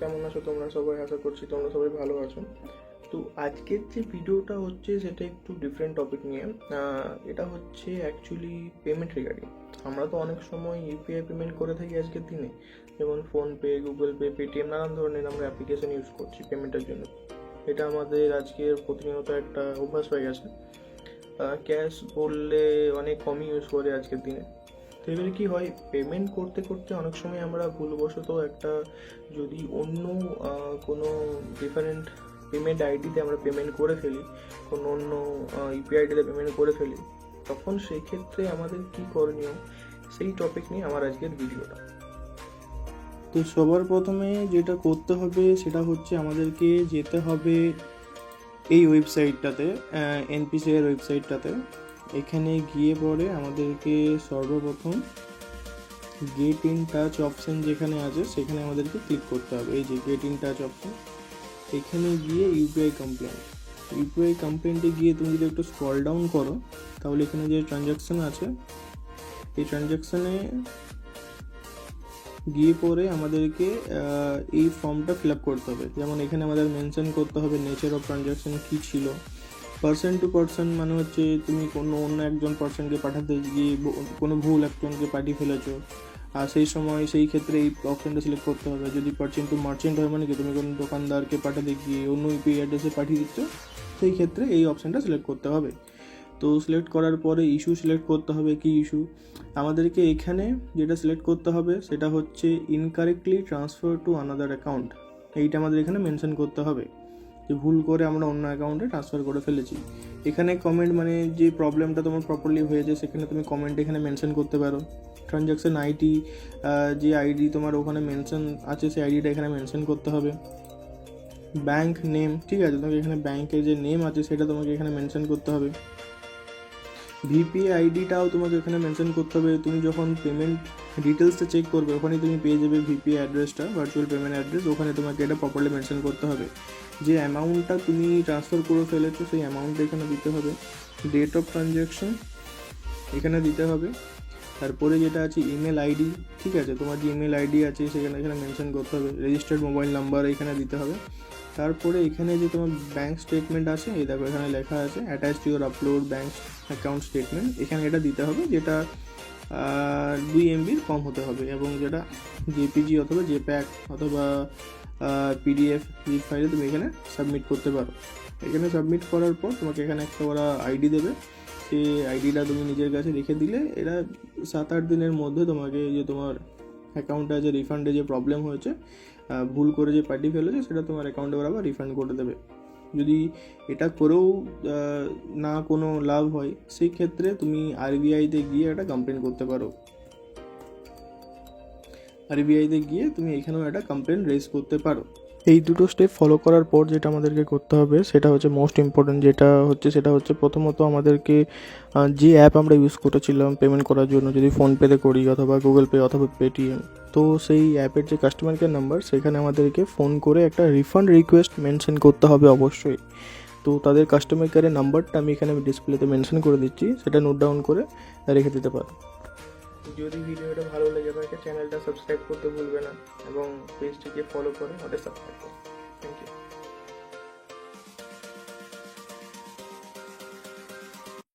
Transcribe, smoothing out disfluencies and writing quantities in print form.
কেমন আছো তোমরা সবাই? আশা করছি তোমরা সবাই ভালো আছো। তো আজকের যে ভিডিওটা হচ্ছে সেটা একটু ডিফারেন্ট টপিক নিয়ে। এটা হচ্ছে অ্যাকচুয়ালি পেমেন্ট রিগার্ডিং। আমরা তো অনেক সময় ইউপিআই পেমেন্ট করে থাকি আজকের দিনে, যেমন ফোনপে, গুগল পে, পেটিএম, নানান ধরনের আমরা অ্যাপ্লিকেশন ইউজ করছি পেমেন্টের জন্য। এটা আমাদের আজকের প্রতিনিয়ত একটা অভ্যাস হয়ে গেছে। ক্যাশ বললে অনেক কমই ইউজ করে আজকের দিনে। তো এবারে কী হয়, পেমেন্ট করতে করতে অনেক সময় আমরা ভুলবশত একটা যদি অন্য কোনো ডিফারেন্ট পেমেন্ট আইডিতে আমরা পেমেন্ট করে ফেলি, কোনো অন্য ইউপিআই আইডিতে পেমেন্ট করে ফেলি, তখন সেই ক্ষেত্রে আমাদের কী করণীয়, সেই টপিক নিয়ে আমার আজকের ভিডিওটা। তো সবার প্রথমে যেটা করতে হবে সেটা হচ্ছে আমাদেরকে যেতে হবে এই ওয়েবসাইটটাতে, এনপিসিআই ওয়েবসাইটটাতে। এখানে গিয়ে পরে আমাদেরকে সর্বপ্রথম গেট ইন টাচ অপশান যেখানে আছে সেখানে আমাদেরকে ক্লিক করতে হবে। এই যে গেট ইন টাচ অপশান, এখানে গিয়ে ইউপিআই কমপ্লেন্টে গিয়ে তুমি যদি একটু স্ক্রল ডাউন করো, তাহলে এখানে যে ট্রানজ্যাকশান আছে এই ট্রানজ্যাকশানে গিয়ে পরে আমাদেরকে এই ফর্মটা ফিল আপ করতে হবে। যেমন এখানে আমাদের মেনশন করতে হবে নেচার অফ ট্রানজ্যাকশান কী ছিল। পার্সন টু পার্সন মানে হচ্ছে তুমি কোনো অন্য একজন পার্সনকে পাঠাতে গিয়ে কোনো ভুল একজনকে পাঠিয়ে ফেলেছো, আর সেই সময় সেই ক্ষেত্রে এই অপশানটা সিলেক্ট করতে হবে। যদি পার্সন টু মার্চেন্ট হয় মানে কি তুমি কোনো দোকানদারকে পাঠাতে গিয়ে অন্য ইউপিআই অ্যাড্রেসে পাঠিয়ে দিচ্ছ, সেই ক্ষেত্রে এই অপশানটা সিলেক্ট করতে হবে। তো সিলেক্ট করার পরে ইস্যু সিলেক্ট করতে হবে। কি ইস্যু? আমাদেরকে এখানে যেটা সিলেক্ট করতে হবে সেটা হচ্ছে incorrectly transfer to another account. এইটা আমাদের এখানে মেনশন করতে হবে যে ভুল করে আমরা অন্য অ্যাকাউন্টে ট্রান্সফার করে ফেলেছি। এখানে কমেন্ট মানে যে প্রবলেমটা তোমার প্রপারলি হয়েছে সেখানে তুমি কমেন্ট এখানে মেনশন করতে পারো। ট্রানজ্যাকশান আইডি, যে আইডি তোমার ওখানে মেনশন আছে সেই আইডিটা এখানে মেনশন করতে হবে। ব্যাঙ্ক নেম, ঠিক আছে, তোমাকে এখানে ব্যাঙ্কের যে নেম আছে সেটা তোমাকে এখানে মেনশন করতে হবে। ভিপিআই আইডিটাও তোমাকে এখানে মেনশন করতে হবে। তুমি যখন পেমেন্ট ডিটেলসটা চেক করবে ওখানে তুমি পেয়ে যাবে ভিপিআই অ্যাড্রেসটা, ভার্চুয়াল পেমেন্ট অ্যাড্রেস। ওখানে তোমাকে এটা প্রপারলি মেনশন করতে হবে। যে অ্যামাউন্টটা তুমি ট্রান্সফার করে ফেলেছো সেই অ্যামাউন্টটা এখানে দিতে হবে। ডেট অফ ট্রানজ্যাকশন এখানে দিতে হবে। তারপরে যেটা আছে ইমেল আইডি, ঠিক আছে, তোমার যে ইমেল আইডি আছে সেখানে এখানে মেনশন করতে হবে। রেজিস্টার্ড মোবাইল নাম্বার এখানে দিতে হবে। তারপরে এখানে যে তোমার ব্যাঙ্ক স্টেটমেন্ট আছে, এই দেখো এখানে লেখা আছে attach to your upload bank account statement, এখানে এটা দিতে হবে, যেটা 2 MB কম হতে হবে, এবং যেটা জেপিজি অথবা জেপ্যাক অথবা পিডিএফ জিপ ফাইলে তুমি এখানে সাবমিট করতে পারো। এখানে সাবমিট করার পর তোমাকে এখানে একটা ওরা আইডি দেবে, সেই আইডিটা তুমি নিজের কাছে রেখে দিলে এরা 7-8 দিনের মধ্যে তোমাকে যে তোমার অ্যাকাউন্টে যে রিফান্ডে যে প্রবলেম হয়েছে, ভুল করে যে পাঠিয়ে ফেলেছে সেটা তোমার অ্যাকাউন্টে ওরা আবার রিফান্ড করে দেবে। যদি এটা করেও না কোনো লাভ হয়, সেই ক্ষেত্রে তুমি আরবিআইতে গিয়ে একটা কমপ্লেন করতে পারো। আরবিআইতে গিয়ে তুমি এখানেও একটা কমপ্লেন রেজ করতে পারো। এই দুটো স্টেপ ফলো করার পর যেটা আমাদেরকে করতে হবে সেটা হচ্ছে মোস্ট ইম্পর্ট্যান্ট, সেটা হচ্ছে প্রথমত আমাদেরকে যে অ্যাপ আমরা ইউজ করেছিলাম পেমেন্ট করার জন্য, যদি ফোনপেতে করি অথবা গুগল পে অথবা পেটিএম, তো সেই অ্যাপের যে কাস্টমার কেয়ার নাম্বার সেখানে আমাদেরকে ফোন করে একটা রিফান্ড রিকোয়েস্ট মেনশন করতে হবে অবশ্যই। তো তাদের কাস্টমার কেয়ারের নাম্বারটা আমি এখানে ডিসপ্লেতে মেনশন করে দিচ্ছি, সেটা নোট ডাউন করে রেখে দিতে পারো। যদি ভিডিওটা ভালো লেগে থাকে চ্যানেলটা সাবস্ক্রাইব করতে ভুলবে না, এবং পেজটিকে ফলো করে আমাদের সাবস্ক্রাইব করো। Thank you.